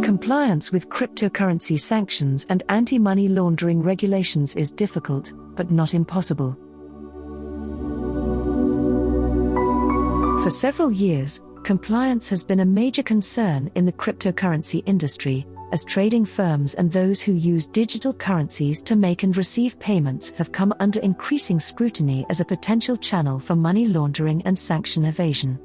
Compliance with cryptocurrency sanctions and anti-money laundering regulations is difficult, but not impossible. For several years, compliance has been a major concern in the cryptocurrency industry, as trading firms and those who use digital currencies to make and receive payments have come under increasing scrutiny as a potential channel for money laundering and sanction evasion.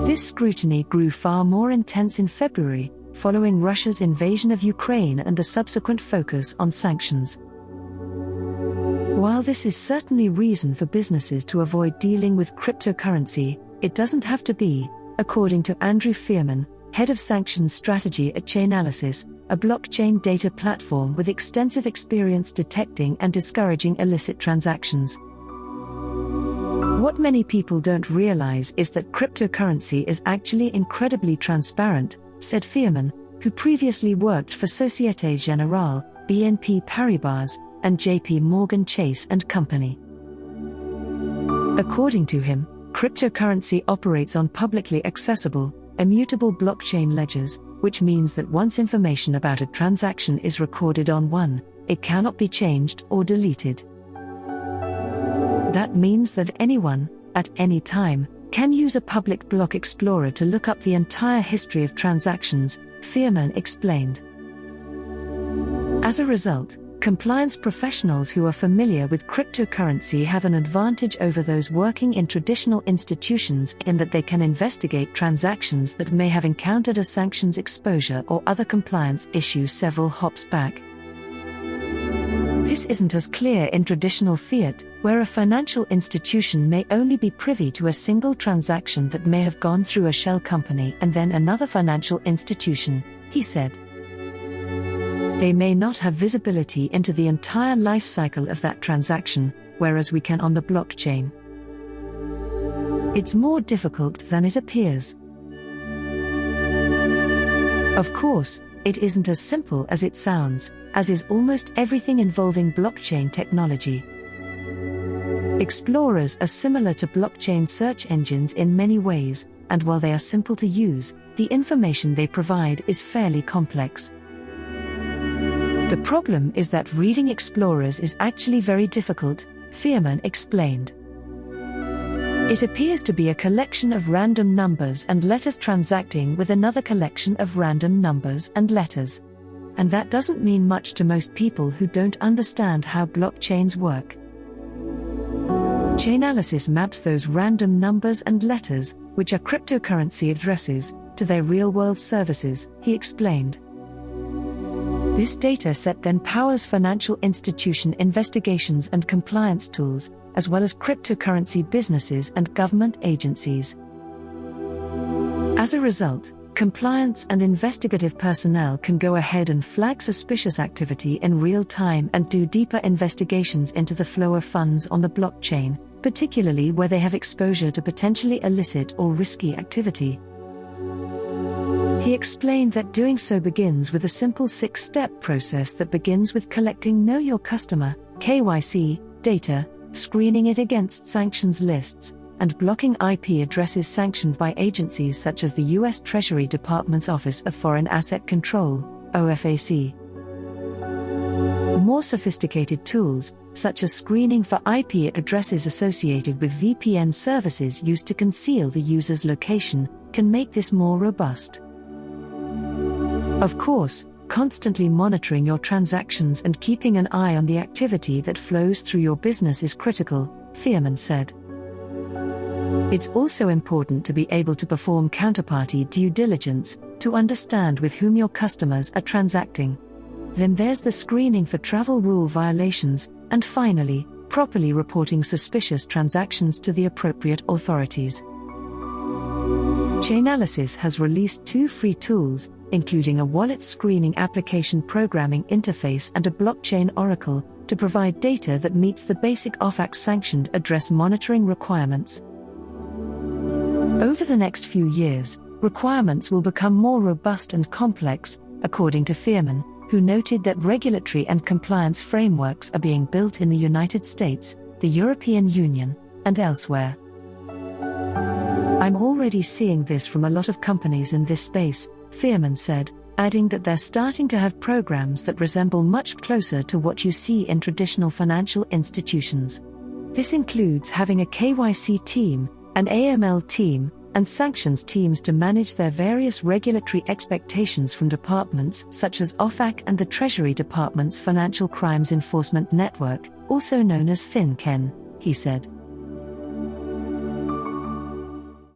This scrutiny grew far more intense in February, following Russia's invasion of Ukraine and the subsequent focus on sanctions. While this is certainly reason for businesses to avoid dealing with cryptocurrency, it doesn't have to be, according to Andrew Fearman, head of sanctions strategy at Chainalysis, a blockchain data platform with extensive experience detecting and discouraging illicit transactions. What many people don't realize is that cryptocurrency is actually incredibly transparent, said Fearman, who previously worked for Société Générale, BNP Paribas, and JP Morgan Chase & Company. According to him, cryptocurrency operates on publicly accessible, immutable blockchain ledgers, which means that once information about a transaction is recorded on one, it cannot be changed or deleted. That means that anyone, at any time, can use a public block explorer to look up the entire history of transactions, Fearman explained. As a result, compliance professionals who are familiar with cryptocurrency have an advantage over those working in traditional institutions in that they can investigate transactions that may have encountered a sanctions exposure or other compliance issue several hops back. This isn't as clear in traditional fiat, where a financial institution may only be privy to a single transaction that may have gone through a shell company and then another financial institution, he said. They may not have visibility into the entire life cycle of that transaction, whereas we can on the blockchain. It's more difficult than it appears. Of course, it isn't as simple as it sounds, as is almost everything involving blockchain technology. Explorers are similar to blockchain search engines in many ways, and while they are simple to use, the information they provide is fairly complex. The problem is that reading explorers is actually very difficult, Fearman explained. It appears to be a collection of random numbers and letters transacting with another collection of random numbers and letters. And that doesn't mean much to most people who don't understand how blockchains work. Chainalysis maps those random numbers and letters, which are cryptocurrency addresses, to their real-world services, he explained. This data set then powers financial institution investigations and compliance tools, as well as cryptocurrency businesses and government agencies. As a result, compliance and investigative personnel can go ahead and flag suspicious activity in real time and do deeper investigations into the flow of funds on the blockchain, particularly where they have exposure to potentially illicit or risky activity. He explained that doing so begins with a simple 6-step process that begins with collecting Know Your Customer (KYC) data, screening it against sanctions lists, and blocking IP addresses sanctioned by agencies such as the U.S. Treasury Department's Office of Foreign Asset Control, OFAC. More sophisticated tools, such as screening for IP addresses associated with VPN services used to conceal the user's location, can make this more robust. Of course, constantly monitoring your transactions and keeping an eye on the activity that flows through your business is critical, Fearman said. It's also important to be able to perform counterparty due diligence, to understand with whom your customers are transacting. Then there's the screening for travel rule violations, and finally, properly reporting suspicious transactions to the appropriate authorities. Chainalysis has released 2 free tools, including a wallet screening application programming interface and a blockchain oracle, to provide data that meets the basic OFAC sanctioned address monitoring requirements. Over the next few years, requirements will become more robust and complex, according to Fearman, who noted that regulatory and compliance frameworks are being built in the United States, the European Union, and elsewhere. I'm already seeing this from a lot of companies in this space, Fearman said, adding that they're starting to have programs that resemble much closer to what you see in traditional financial institutions. This includes having a KYC team, an AML team, and sanctions teams to manage their various regulatory expectations from departments such as OFAC and the Treasury Department's Financial Crimes Enforcement Network, also known as FinCEN, he said.